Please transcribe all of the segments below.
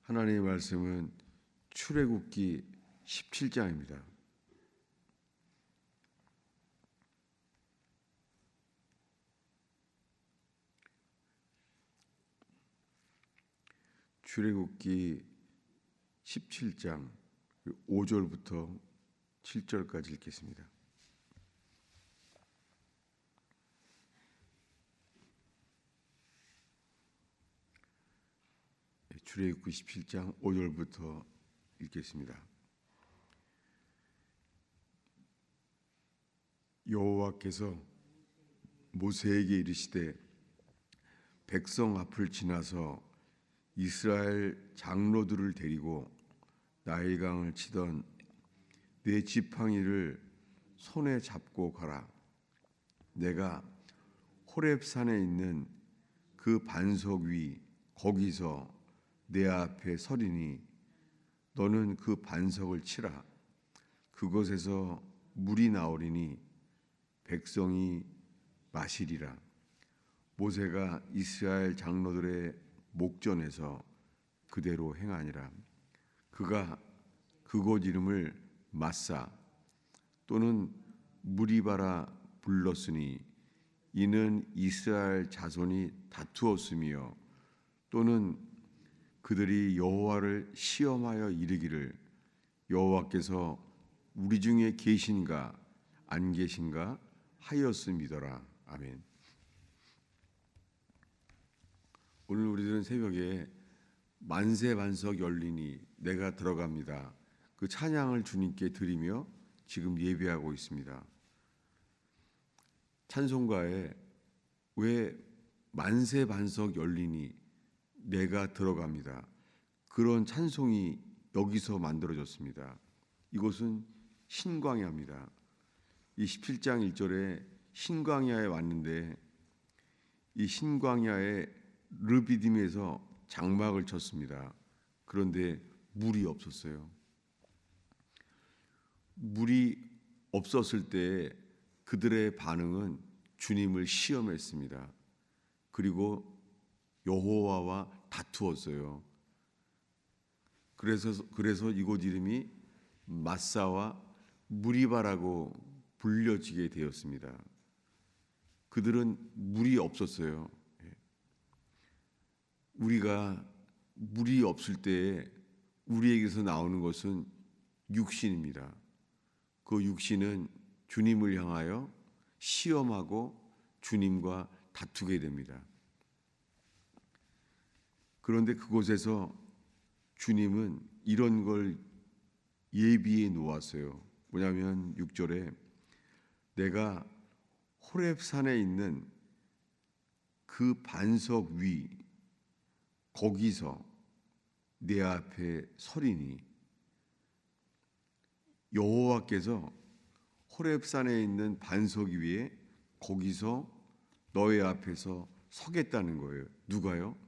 하나님의 말씀은 출애굽기 17장입니다. 출애굽기 17장 5절부터 7절까지 읽겠습니다. 출애굽기 17장 5절부터 읽겠습니다. 여호와께서 모세에게 이르시되 백성 앞을 지나서 이스라엘 장로들을 데리고 나일강을 치던 네 지팡이를 손에 잡고 가라. 내가 호렙산에 있는 그 반석 위 거기서 내 앞에 서리니 너는 그 반석을 치라. 그곳에서 물이 나오리니 백성이 마시리라. 모세가 이스라엘 장로들의 목전에서 그대로 행하니라. 그가 그곳 이름을 마사 또는 무리바라 불렀으니 이는 이스라엘 자손이 다투었으며 또는 그들이 여호와를 시험하여 이르기를 여호와께서 우리 중에 계신가 안 계신가 하였음이더라. 아멘. 오늘 우리들은 새벽에 만세 반석 열리니 내가 들어갑니다. 그 찬양을 주님께 드리며 지금 예배하고 있습니다. 찬송가에 왜 만세 반석 열리니 내가 들어갑니다. 그런 찬송이 여기서 만들어졌습니다. 이곳은 신광야입니다. 이 17장 1절에 신광야에 왔는데 이 신광야에 르비딤에서 장막을 쳤습니다. 그런데 물이 없었어요. 물이 없었을 때 그들의 반응은 주님을 시험했습니다. 그리고 여호와와 다투었어요. 그래서 이곳 이름이 마사와 무리바라고 불려지게 되었습니다. 그들은 물이 없었어요. 우리가 물이 없을 때 우리에게서 나오는 것은 육신입니다. 그 육신은 주님을 향하여 시험하고 주님과 다투게 됩니다. 그런데 그곳에서 주님은 이런 걸 예비해 놓았어요. 뭐냐면 6절에 내가 호렙산에 있는 그 반석 위 거기서 내 앞에 서리니 여호와께서 호렙산에 있는 반석 위에 거기서 너의 앞에서 서겠다는 거예요. 누가요?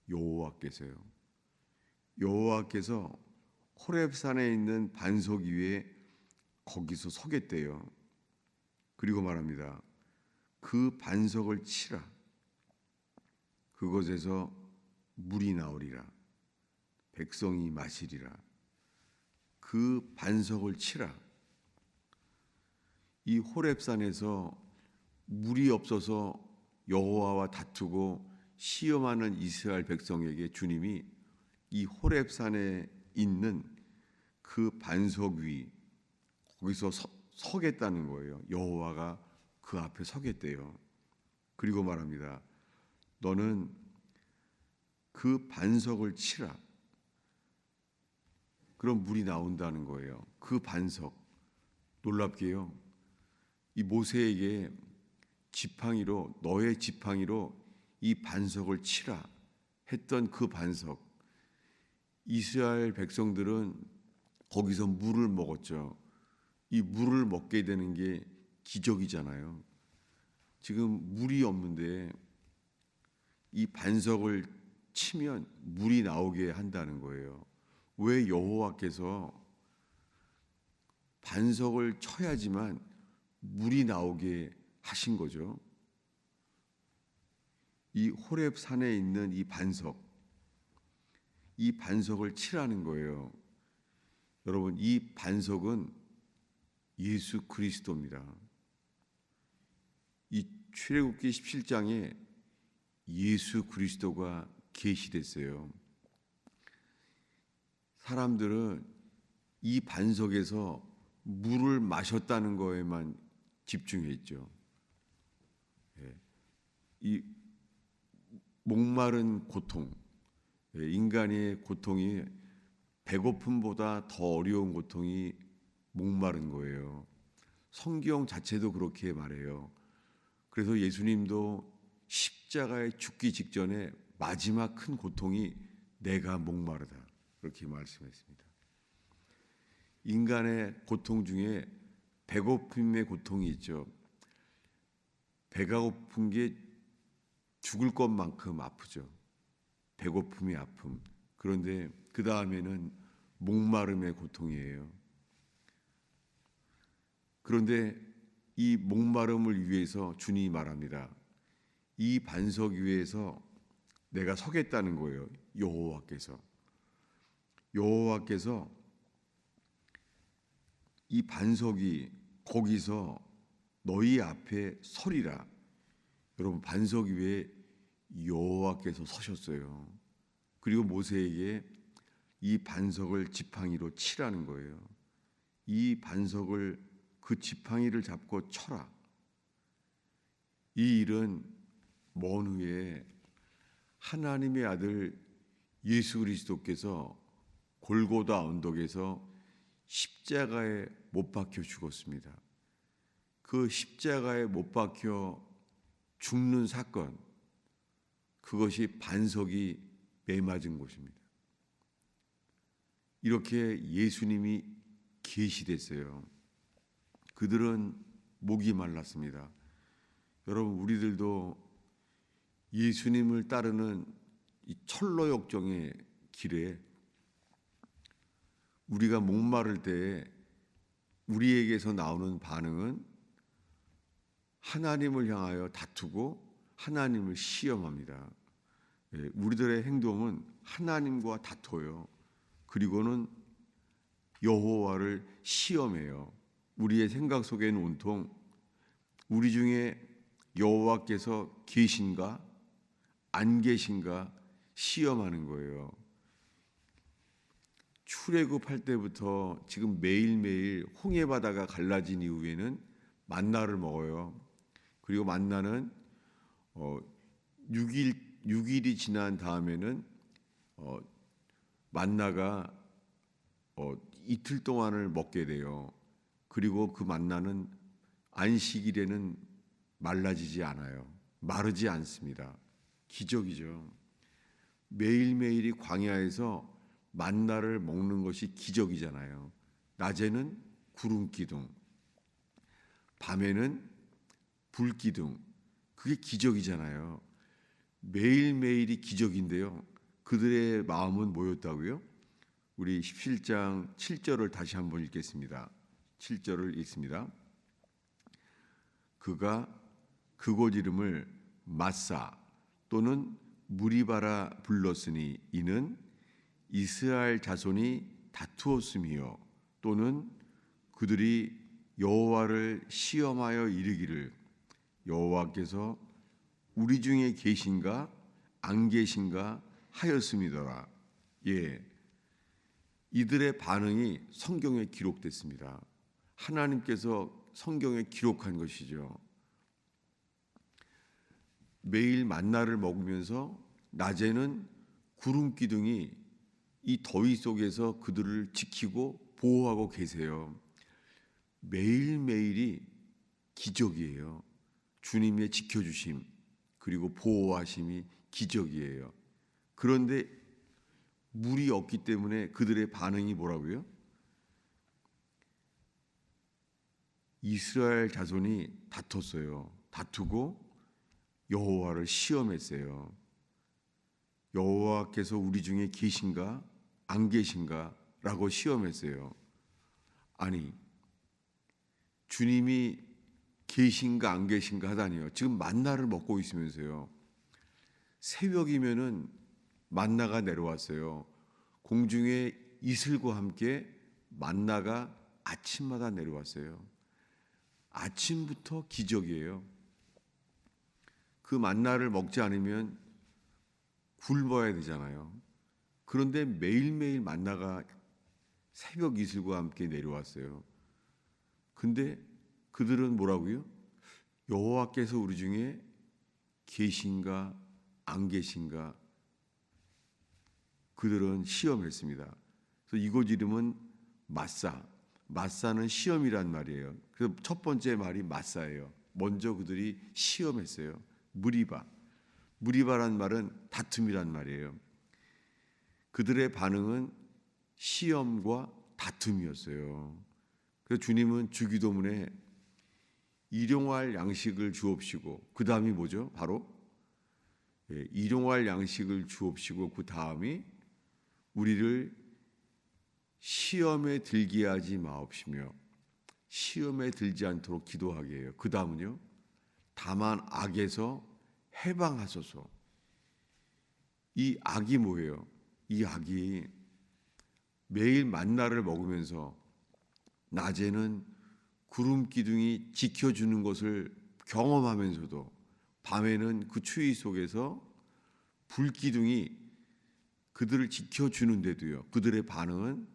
여호와께서요. 여호와께서 호렙산에 있는 반석 위에 거기서 서겠대요. 그리고 말합니다. 그 반석을 치라. 그곳에서 물이 나오리라. 백성이 마시리라. 그 반석을 치라. 이 호렙산에서 물이 없어서 여호와와 다투고 시험하는 이스라엘 백성에게 주님이 이 호렙산에 있는 그 반석 위 거기서 서겠다는 거예요. 여호와가 그 앞에 서겠대요. 그리고 말합니다. 너는 그 반석을 치라. 그럼 물이 나온다는 거예요. 그 반석. 놀랍게요. 이 모세에게 지팡이로 너의 지팡이로 이 반석을 치라 했던 그 반석. 이스라엘 백성들은 거기서 물을 먹었죠. 이 물을 먹게 되는 게 기적이잖아요. 지금 물이 없는데 이 반석을 치면 물이 나오게 한다는 거예요. 왜 여호와께서 반석을 쳐야지만 물이 나오게 하신 거죠? 이 호렙 산에 있는 이 반석, 이 반석을 치라는 거예요. 여러분, 이 반석은 예수 그리스도입니다. 이 출애굽기 17장에 예수 그리스도가 계시됐어요. 사람들은 이 반석에서 물을 마셨다는 거에만 집중했죠. 이 목마른 고통, 인간의 고통이 배고픔보다 더 어려운 고통이 목마른 거예요. 성경 자체도 그렇게 말해요. 그래서 예수님도 십자가에 죽기 직전에 마지막 큰 고통이 내가 목마르다, 그렇게 말씀했습니다. 인간의 고통 중에 배고픔의 고통이 있죠. 배가 고픈 게 죽을 것만큼 아프죠. 배고픔의 아픔. 그런데 그 다음에는 목마름의 고통이에요. 그런데 이 목마름을 위해서 주님이 말합니다. 이 반석 위에서 내가 서겠다는 거예요. 여호와께서 이 반석이 거기서 너희 앞에 서리라. 여러분, 반석 위에 여호와께서 서셨어요. 그리고 모세에게 이 반석을 지팡이로 치라는 거예요. 이 반석을, 그 지팡이를 잡고 쳐라. 이 일은 먼 후에 하나님의 아들 예수 그리스도께서 골고다 언덕에서 십자가에 못 박혀 죽었습니다. 그 십자가에 못 박혀 죽는 사건, 그것이 반석이 매맞은 곳입니다. 이렇게 예수님이 계시됐어요. 그들은 목이 말랐습니다. 여러분, 우리들도 예수님을 따르는 이 철로 역정의 길에 우리가 목마를 때에 우리에게서 나오는 반응은 하나님을 향하여 다투고 하나님을 시험합니다. 우리들의 행동은 하나님과 다퉈요. 그리고는 여호와를 시험해요. 우리의 생각 속에는 온통 우리 중에 여호와께서 계신가 안 계신가 시험하는 거예요. 출애굽할 때부터 지금 매일매일 홍해 바다가 갈라진 이후에는 만나를 먹어요. 그리고 만나는 6일이 지난 다음에는 만나가 이틀 동안을 먹게 돼요. 그리고 그 만나는 안식일에는 말라지지 않아요. 마르지 않습니다. 기적이죠. 매일매일이 광야에서 만나를 먹는 것이 기적이잖아요. 낮에는 구름 기둥, 밤에는 불 기둥, 그게 기적이잖아요. 매일매일이 기적인데요. 그들의 마음은 뭐였다고요? 우리 17장 7절을 다시 한번 읽겠습니다. 7절을 읽습니다. 그가 그곳 이름을 마사 또는 무리바라 불렀으니 이는 이스라엘 자손이 다투었음이요 또는 그들이 여호와를 시험하여 이르기를 여호와께서 우리 중에 계신가 안 계신가 하였음이더라. 이들의 반응이 성경에 기록됐습니다. 하나님께서 성경에 기록한 것이죠. 매일 만나를 먹으면서 낮에는 구름 기둥이 이 더위 속에서 그들을 지키고 보호하고 계세요. 매일매일이 기적이에요. 주님의 지켜주심 그리고 보호하심이 기적이에요. 그런데 물이 없기 때문에 그들의 반응이 뭐라고요? 이스라엘 자손이 다퉜어요. 다투고 여호와를 시험했어요. 여호와께서 우리 중에 계신가 안 계신가 라고 시험했어요. 아니, 주님이 계신가 안 계신가 하다니요. 지금 만나를 먹고 있으면서요. 새벽이면은 만나가 내려왔어요. 공중에 이슬과 함께 만나가 아침마다 내려왔어요. 아침부터 기적이에요. 그 만나를 먹지 않으면 굶어야 되잖아요. 그런데 매일매일 만나가 새벽 이슬과 함께 내려왔어요. 근데 그들은 뭐라고요? 여호와께서 우리 중에 계신가 안 계신가 그들은 시험했습니다. 그래서 이곳 이름은 마사. 마사는 시험이란 말이에요. 그래서 첫 번째 말이 마사예요. 먼저 그들이 시험했어요. 무리바. 무리바란 말은 다툼이란 말이에요. 그들의 반응은 시험과 다툼이었어요. 그래서 주님은 주기도문에 일용할 양식을 주옵시고, 그 다음이 뭐죠? 바로 일용할 양식을 주옵시고, 그 다음이 우리를 시험에 들게 하지 마옵시며 시험에 들지 않도록 기도하게 해요. 그 다음은요, 다만 악에서 해방하소서. 이 악이 뭐예요? 이 악이 매일 만나를 먹으면서 낮에는 구름 기둥이 지켜주는 것을 경험하면서도 밤에는 그 추위 속에서 불 기둥이 그들을 지켜주는데도요, 그들의 반응은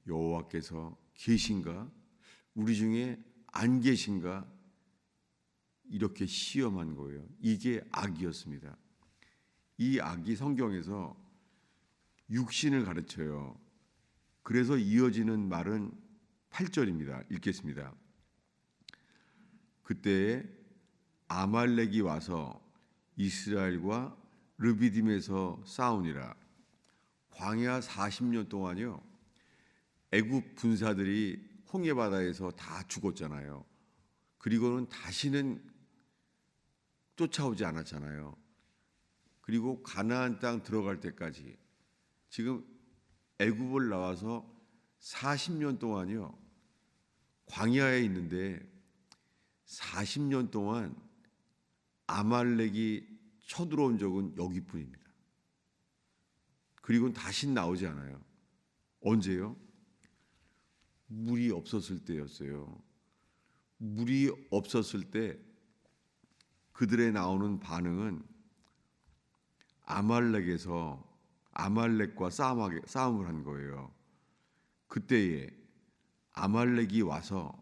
여호와께서 계신가? 우리 중에 안 계신가? 이렇게 시험한 거예요. 이게 악이었습니다. 이 악이 성경에서 육신을 가르쳐요. 그래서 이어지는 말은 8절입니다. 읽겠습니다. 그때에 아말렉이 와서 이스라엘과 르비딤에서 싸우니라. 광야 40년 동안요, 애굽 군사들이 홍해바다에서 다 죽었잖아요. 그리고는 다시는 쫓아오지 않았잖아요. 그리고 가나안 땅 들어갈 때까지 지금 애굽을 나와서 40년 동안요 광야에 있는데 40년 동안 아말렉이 쳐들어온 적은 여기뿐입니다. 그리고는 다시 나오지 않아요. 언제요? 물이 없었을 때였어요. 물이 없었을 때 그들의 나오는 반응은 아말렉과 싸움을 한 거예요. 그때에 아말렉이 와서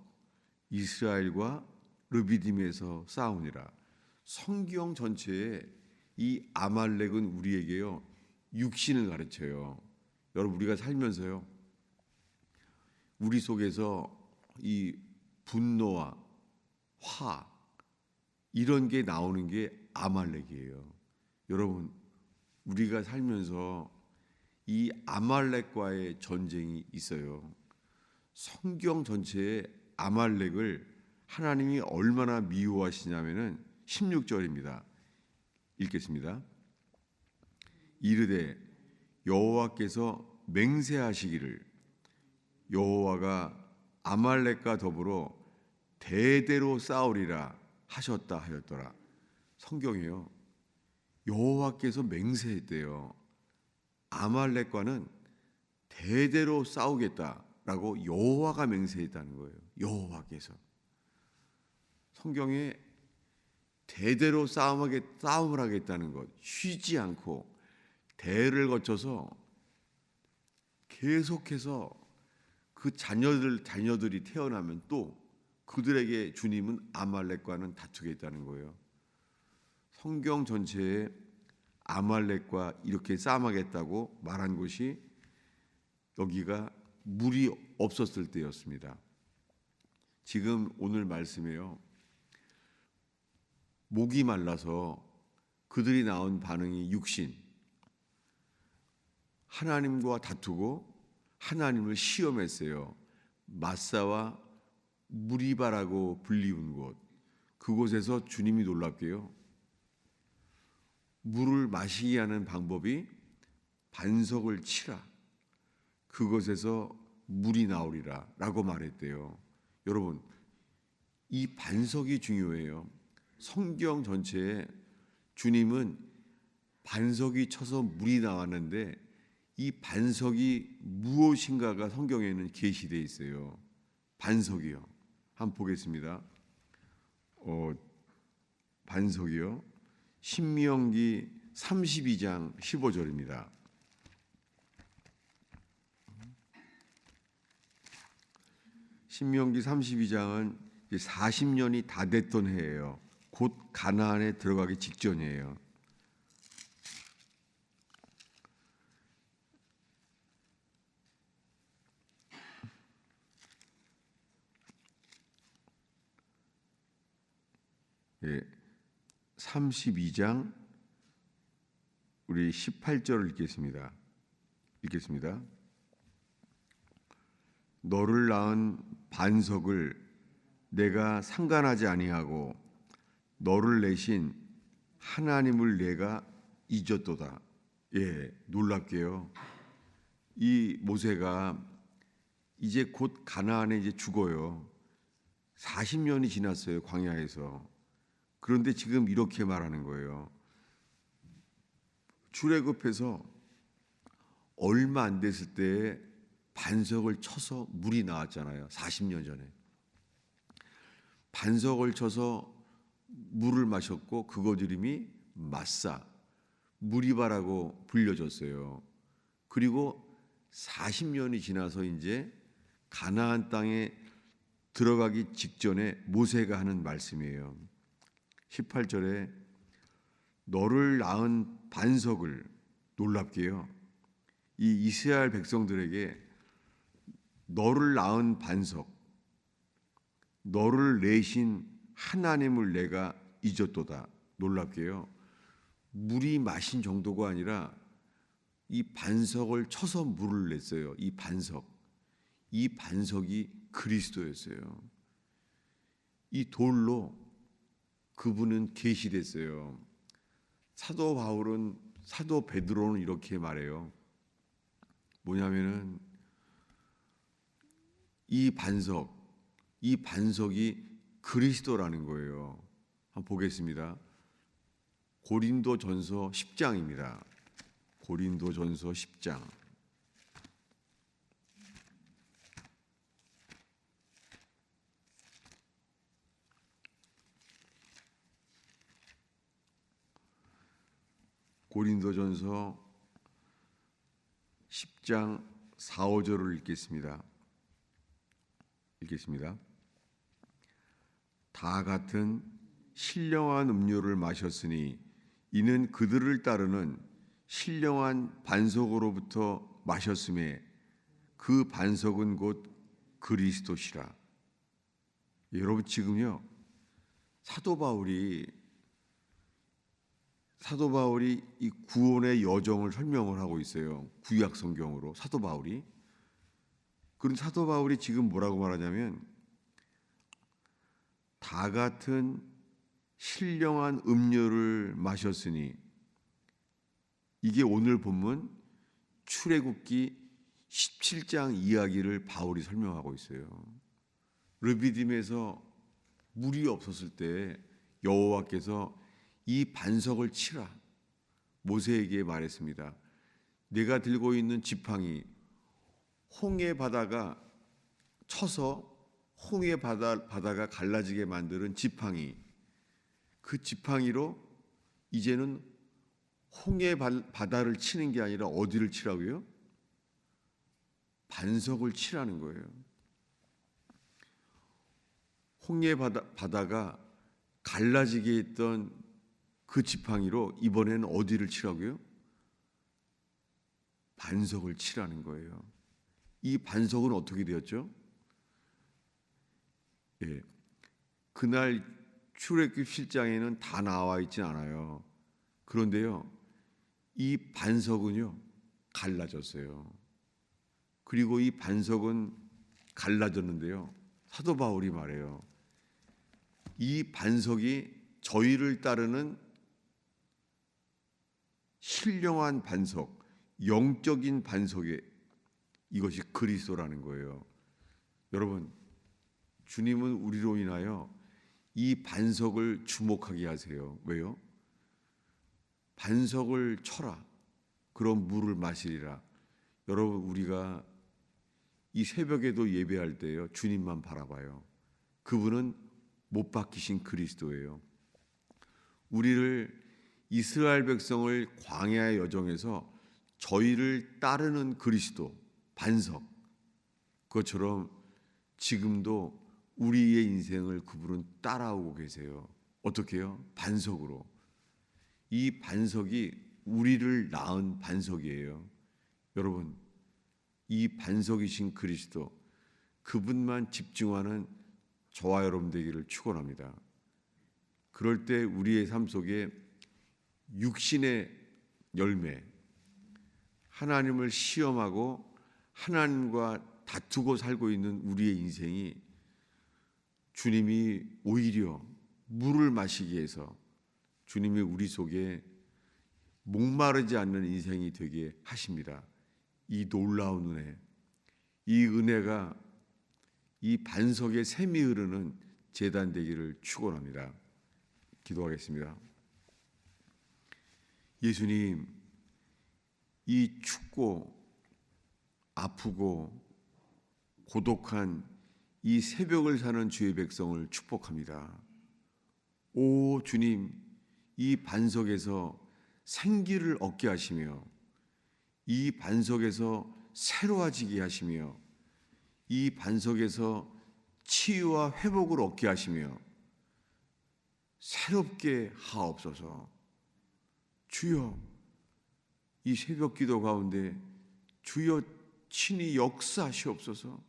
이스라엘과 르비딤에서 싸우니라. 성경 전체에 이 아말렉은 우리에게요 육신을 가르쳐요. 여러분, 우리가 살면서요 우리 속에서 이 분노와 화 이런 게 나오는 게 아말렉이에요. 여러분, 우리가 살면서 이 아말렉과의 전쟁이 있어요. 성경 전체에 아말렉을 하나님이 얼마나 미워하시냐면은 16절입니다. 읽겠습니다. 이르되 여호와께서 맹세하시기를 여호와가 아말렉과 더불어 대대로 싸우리라 하셨다 하였더라. 성경이요, 여호와께서 맹세했대요. 아말렉과는 대대로 싸우겠다라고 여호와가 맹세했다는 거예요. 여호와께서. 성경에 대대로 싸움을 하겠다는 것, 쉬지 않고 대를 거쳐서 계속해서 그 자녀들이 태어나면 또 그들에게 주님은 아말렉과는 다투겠다는 거예요. 성경 전체에 아말렉과 이렇게 싸움하겠다고 말한 곳이 여기가 물이 없었을 때였습니다. 지금 오늘 말씀에요, 목이 말라서 그들이 나온 반응이 육신, 하나님과 다투고 하나님을 시험했어요. 마사와 무리바라고 불리운 곳, 그곳에서 주님이 놀랍게요, 물을 마시게 하는 방법이 반석을 치라, 그곳에서 물이 나오리라 라고 말했대요. 여러분, 이 반석이 중요해요. 성경 전체에 주님은 반석이 쳐서 물이 나왔는데 이 반석이 무엇인가가 성경에는 계시되어 있어요. 반석이요. 한번 보겠습니다. 반석이요. 신명기 32장 15절입니다. 신명기 32장은 40년이 다 됐던 해예요. 곧 가나안에 들어가기 직전이에요. 예, 32장 우리 18절을 읽겠습니다. 너를 낳은 반석을 내가 상관하지 아니하고 너를 내신 하나님을 내가 잊었도다. 예, 놀랍게요. 이 모세가 이제 곧 가나안에 이제 죽어요. 40년이 지났어요, 광야에서. 그런데 지금 이렇게 말하는 거예요. 출애굽해서 얼마 안 됐을 때에 반석을 쳐서 물이 나왔잖아요. 40년 전에. 반석을 쳐서 물을 마셨고 그것 이름이 마사, 무리바라고 불려졌어요. 그리고 40년이 지나서 이제 가나안 땅에 들어가기 직전에 모세가 하는 말씀이에요. 18절에 너를 낳은 반석을, 놀랍게요. 이 이스라엘 백성들에게 너를 낳은 반석, 너를 내신 하나님을 내가 잊었도다. 놀랍게요. 물이 마신 정도가 아니라 이 반석을 쳐서 물을 냈어요. 이 반석이 그리스도였어요. 이 돌로 그분은 계시됐어요. 사도 베드로는 이렇게 말해요. 뭐냐면은 이 반석이 그리스도라는 거예요. 한번 보겠습니다. 고린도전서 10장입니다. 고린도전서 10장. 고린도전서 10장 4, 5절을 읽겠습니다. 다 같은 신령한 음료를 마셨으니 이는 그들을 따르는 신령한 반석으로부터 마셨음에 그 반석은 곧 그리스도시라. 여러분 지금요 사도 바울이 이 구원의 여정을 설명을 하고 있어요. 구약 성경으로 사도 바울이. 그런 사도 바울이 지금 뭐라고 말하냐면 다 같은 신령한 음료를 마셨으니, 이게 오늘 본문 출애굽기 17장 이야기를 바울이 설명하고 있어요. 르비딤에서 물이 없었을 때 여호와께서 이 반석을 치라 모세에게 말했습니다. 내가 들고 있는 지팡이, 홍해 바다가 쳐서 홍해 바다가 갈라지게 만드는 지팡이, 그 지팡이로 이제는 홍해 바다를 치는 게 아니라 어디를 치라고요? 반석을 치라는 거예요. 홍해 바다가 갈라지게 했던 그 지팡이로 이번에는 어디를 치라고요? 반석을 치라는 거예요. 이 반석은 어떻게 되었죠? 예, 그날 출애굽 7장에는 다 나와 있진 않아요. 그런데요, 이 반석은요 갈라졌어요. 그리고 이 반석은 갈라졌는데요, 사도 바울이 말해요. 이 반석이 저희를 따르는 신령한 반석, 영적인 반석에 이것이 그리스도라는 거예요. 여러분, 주님은 우리로 인하여 이 반석을 주목하게 하세요. 왜요? 반석을 쳐라, 그럼 물을 마시리라. 여러분, 우리가 이 새벽에도 예배할 때요, 주님만 바라봐요. 그분은 못 박히신 그리스도예요. 우리를, 이스라엘 백성을 광야의 여정에서 저희를 따르는 그리스도, 반석, 그것처럼 지금도 우리의 인생을 그분은 따라오고 계세요. 어떻게 해요? 반석으로. 이 반석이 우리를 낳은 반석이에요. 여러분, 이 반석이신 그리스도, 그분만 집중하는 저와 여러분 되기를 축원합니다. 그럴 때 우리의 삶 속에 육신의 열매, 하나님을 시험하고 하나님과 다투고 살고 있는 우리의 인생이 주님이 오히려 물을 마시기 위해서 주님이 우리 속에 목마르지 않는 인생이 되게 하십니다. 이 놀라운 은혜, 이 은혜가 이 반석에 샘이 흐르는 제단 되기를 축원합니다. 기도하겠습니다. 예수님, 이 춥고 아프고 고독한 이 새벽을 사는 주의 백성을 축복합니다. 오 주님, 이 반석에서 생기를 얻게 하시며 이 반석에서 새로워지게 하시며 이 반석에서 치유와 회복을 얻게 하시며 새롭게 하옵소서. 주여, 이 새벽 기도 가운데 주여 친히 역사하시옵소서.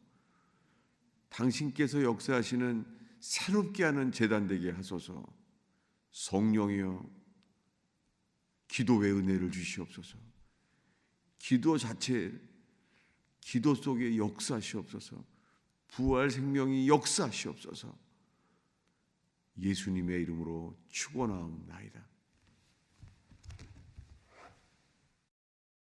당신께서 역사하시는 새롭게 하는 제단 되게 하소서. 성령이여, 기도의 은혜를 주시옵소서. 기도 자체, 기도 속에 역사하시옵소서. 부활 생명이 역사하시옵소서. 예수님의 이름으로 축원하옵나이다.